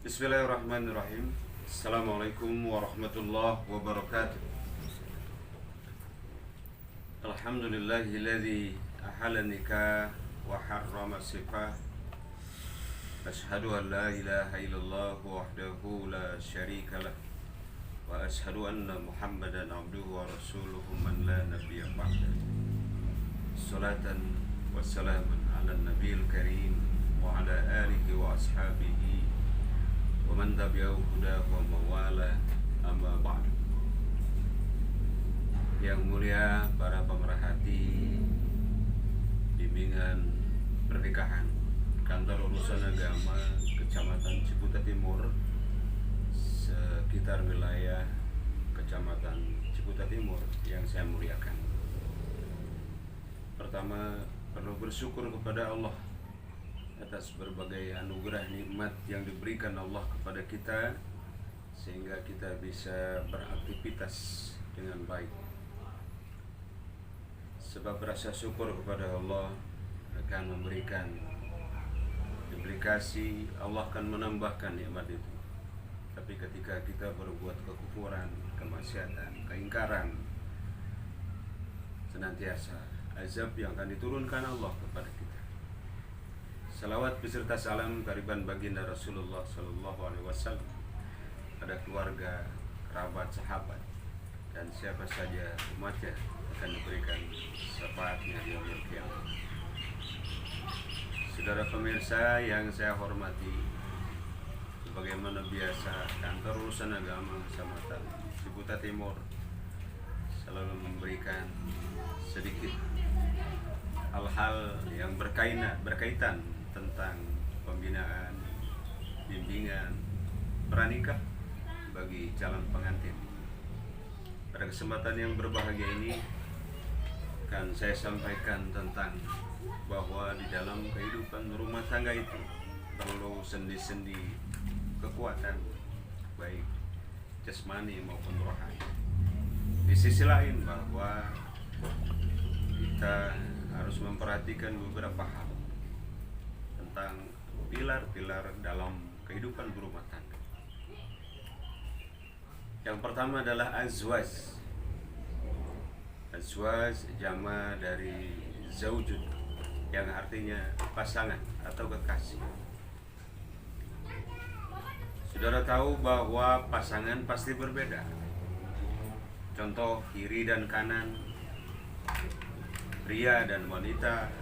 Bismillahirrahmanirrahim. Assalamualaikum warahmatullahi wabarakatuh. Alhamdulillahilladzi ahalla nikah wa harrama sifah. Ashhadu an la ilaha illallah wahdahu la syarika lah. Wa ashhadu anna Muhammadan abduhu wa rasuluhu man la nabiyya ba'da. Salatan wa salaman ala nabiyil karim wa ala alihi wa ashabihi wa man tabi'ahu hudahu wa mawala amma ba'du. Yang mulia para pemerhati bimbingan pernikahan Kantor Urusan Agama Kecamatan Ciputat Timur, sekitar wilayah Kecamatan Ciputat Timur yang saya muliakan. Pertama, perlu bersyukur kepada Allah atas berbagai anugerah nikmat yang diberikan Allah kepada kita, sehingga kita bisa beraktivitas dengan baik. Sebab rasa syukur kepada Allah akan memberikan implikasi, Allah akan menambahkan nikmat itu. Tapi ketika kita berbuat kekufuran, kemaksiatan, keingkaran, senantiasa azab yang akan diturunkan Allah kepada kita. Salawat beserta salam kariban baginda Rasulullah Sallallahu Alaihi Wasallam pada keluarga, kerabat, sahabat, dan siapa saja umatnya akan diberikan syafaatnya di yaumil qiyamah. Saudara pemirsa yang saya hormati, sebagaimana biasa Kantor Urusan Agama Kecamatan Ciputat Timur selalu memberikan sedikit hal-hal yang berkaitan tentang pembinaan, bimbingan, pranikah bagi calon pengantin. Pada kesempatan yang berbahagia ini akan saya sampaikan tentang bahwa di dalam kehidupan rumah tangga itu perlu sendi-sendi kekuatan, baik jasmani maupun rohani. Di sisi lain bahwa kita harus memperhatikan beberapa hal tentang pilar-pilar dalam kehidupan berumah tangga. Yang pertama adalah azwaj. Azwaj jama dari zaujud, yang artinya pasangan atau kekasih. Saudara tahu bahwa pasangan pasti berbeda. Contoh kiri dan kanan, pria dan wanita,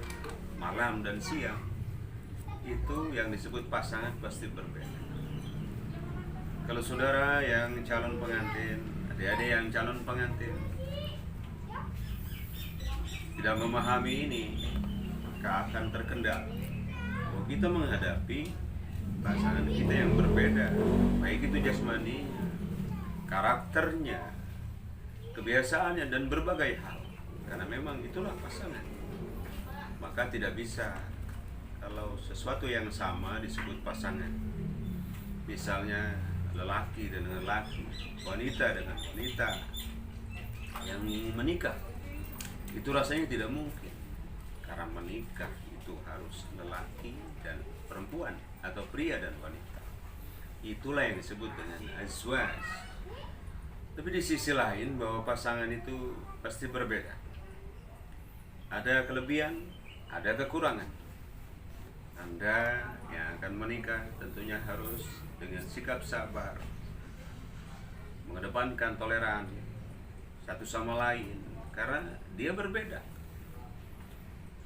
malam dan siang, itu yang disebut pasangan pasti berbeda. Kalau saudara yang calon pengantin, adik-adik yang calon pengantin tidak memahami ini, maka akan terkendala bahwa kita menghadapi pasangan kita yang berbeda, baik itu jasmani, karakternya, kebiasaannya, dan berbagai hal. Karena memang itulah pasangan. Maka tidak bisa kalau sesuatu yang sama disebut pasangan. Misalnya lelaki dengan lelaki, wanita dengan wanita yang menikah, itu rasanya tidak mungkin. Karena menikah itu harus lelaki dan perempuan atau pria dan wanita. Itulah yang disebut dengan azwaj. Tapi di sisi lain bahwa pasangan itu pasti berbeda. Ada kelebihan, ada kekurangan. Anda yang akan menikah tentunya harus dengan sikap sabar, mengedepankan toleransi satu sama lain, karena dia berbeda.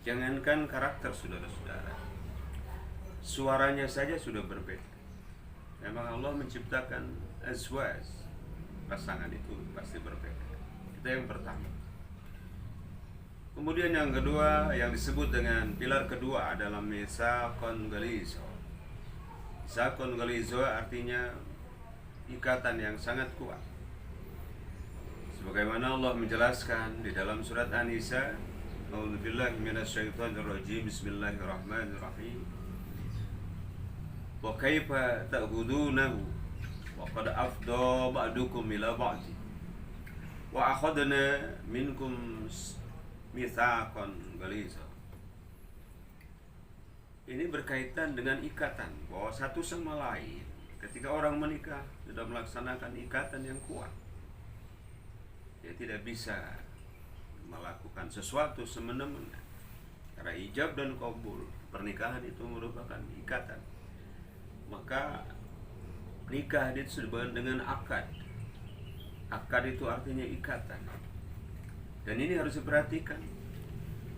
Jangankan karakter, saudara-saudara, suaranya saja sudah berbeda. Memang Allah menciptakan azwaj, pasangan itu pasti berbeda. Itu yang pertama. Kemudian yang kedua, yang disebut dengan pilar kedua adalah misaqon ghalizo. Misaqon ghalizo artinya ikatan yang sangat kuat. Sebagaimana Allah menjelaskan di dalam surat An-Nisa, A'udzubillahi minasyaitonirrajim, bismillahirrahmanirrahim. Wa kaifa ta'khudunahu wa qad afdha ba'dukum ila ba'di wa akhadna minkum mitsaqan ghaliza. Ini berkaitan dengan ikatan bahwa satu sama lain ketika orang menikah sudah melaksanakan ikatan yang kuat, dia tidak bisa melakukan sesuatu semena-mena. Karena ijab dan qabul, pernikahan itu merupakan ikatan. Maka nikah disebut dengan akad. Akad itu artinya ikatan. Dan ini harus diperhatikan,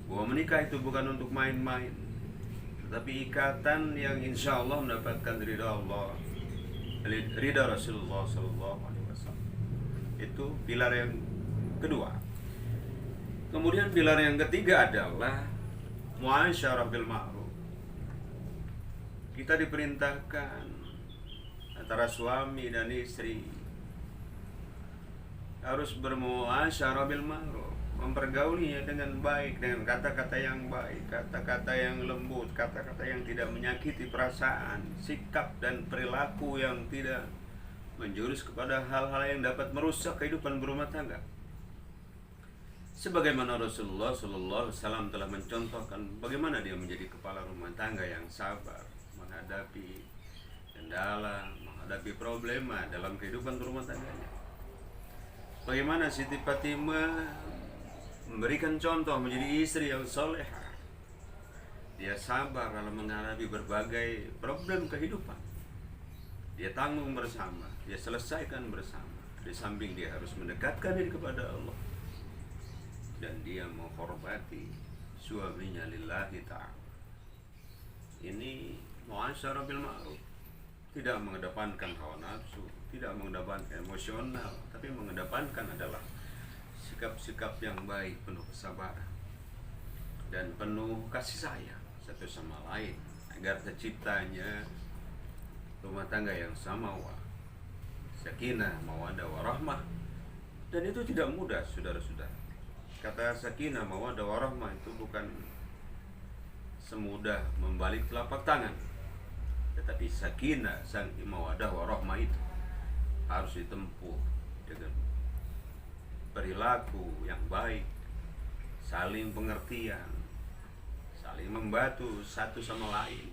bahwa menikah itu bukan untuk main-main, tetapi ikatan yang insya Allah mendapatkan ridha Allah, ridha Rasulullah SAW. Itu pilar yang kedua. Kemudian pilar yang ketiga adalah muasyarah bil ma'ruf. Kita diperintahkan antara suami dan istri harus bermuasyarah bil ma'ruf, mempergaulinya dengan baik, dengan kata-kata yang baik, kata-kata yang lembut, kata-kata yang tidak menyakiti perasaan, sikap dan perilaku yang tidak menjurus kepada hal-hal yang dapat merusak kehidupan berumah tangga. Sebagaimana Rasulullah SAW telah mencontohkan bagaimana dia menjadi kepala rumah tangga yang sabar menghadapi kendala, menghadapi problema dalam kehidupan rumah tangganya. Bagaimana Siti Fatimah memberikan contoh menjadi istri yang solehah. Dia sabar dalam menghadapi berbagai problem kehidupan. Dia tanggung bersama, dia selesaikan bersama. Di samping dia harus mendekatkan diri kepada Allah, dan dia menghormati suaminya lillahi ta'ala. Ini muasyarah bil ma'ruf, tidak mengedepankan hawa nafsu, tidak mengedepankan emosional, tapi mengedepankan adalah sikap-sikap yang baik, penuh kesabaran dan penuh kasih sayang satu sama lain, agar terciptanya rumah tangga yang samawa, sakinah, mawaddah, warahmah. Dan itu tidak mudah, saudara-saudara. Kata sakinah, mawaddah, warahmah itu bukan semudah membalik telapak tangan, tetapi sakinah, mawaddah, warahmah itu harus ditempuh dengan perilaku yang baik, saling pengertian, saling membantu satu sama lain,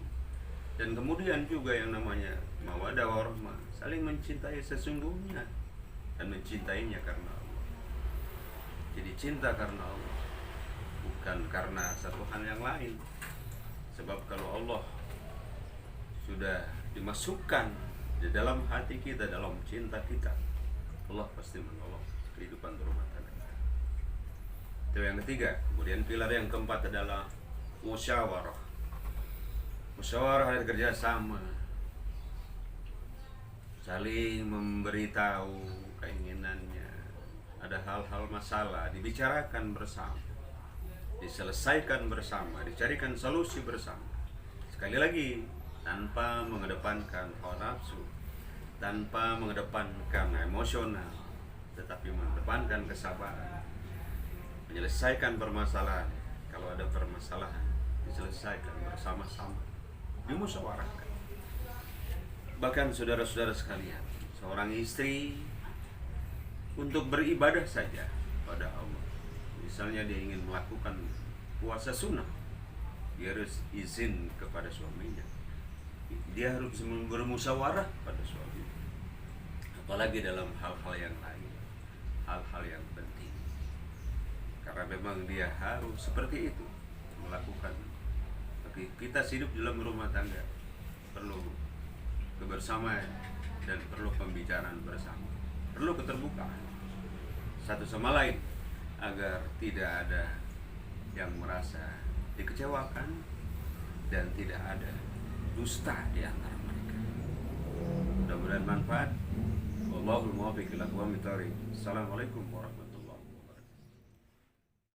dan kemudian juga yang namanya mawaddah warahmah, saling mencintai sesungguhnya dan mencintainya karena Allah. Jadi cinta karena Allah, bukan karena satu hal yang lain. Sebab kalau Allah sudah dimasukkan di dalam hati kita, dalam cinta kita, Allah pasti menolong kehidupan rumah tangga kita. Itu yang ketiga. Kemudian pilar yang keempat adalah musyawarah. Musyawarah dan kerjasama, saling memberitahu keinginannya. Ada hal-hal masalah dibicarakan bersama, diselesaikan bersama, dicarikan solusi bersama. Sekali lagi, tanpa mengedepankan hawa nafsu, tanpa mengedepankan emosional, tetapi mengedepankan kesabaran, menyelesaikan permasalahan. Kalau ada permasalahan, diselesaikan bersama-sama, dimusyawarahkan. Bahkan saudara-saudara sekalian, seorang istri untuk beribadah saja pada Allah, misalnya dia ingin melakukan puasa sunnah, dia harus izin kepada suaminya, dia harus bermusyawarah pada suami. Apalagi dalam hal-hal yang lain, hal-hal yang penting, karena memang dia harus seperti itu melakukan. Tapi kita hidup dalam rumah tangga perlu kebersamaan dan perlu pembicaraan bersama, perlu keterbukaan satu sama lain, agar tidak ada yang merasa dikecewakan dan tidak ada dusta di antara mereka. Mudah-mudahan manfaat. Wallahul muwaffiq ila aqwamit thoriq. Assalamualaikum warahmatullahi wabarakatuh.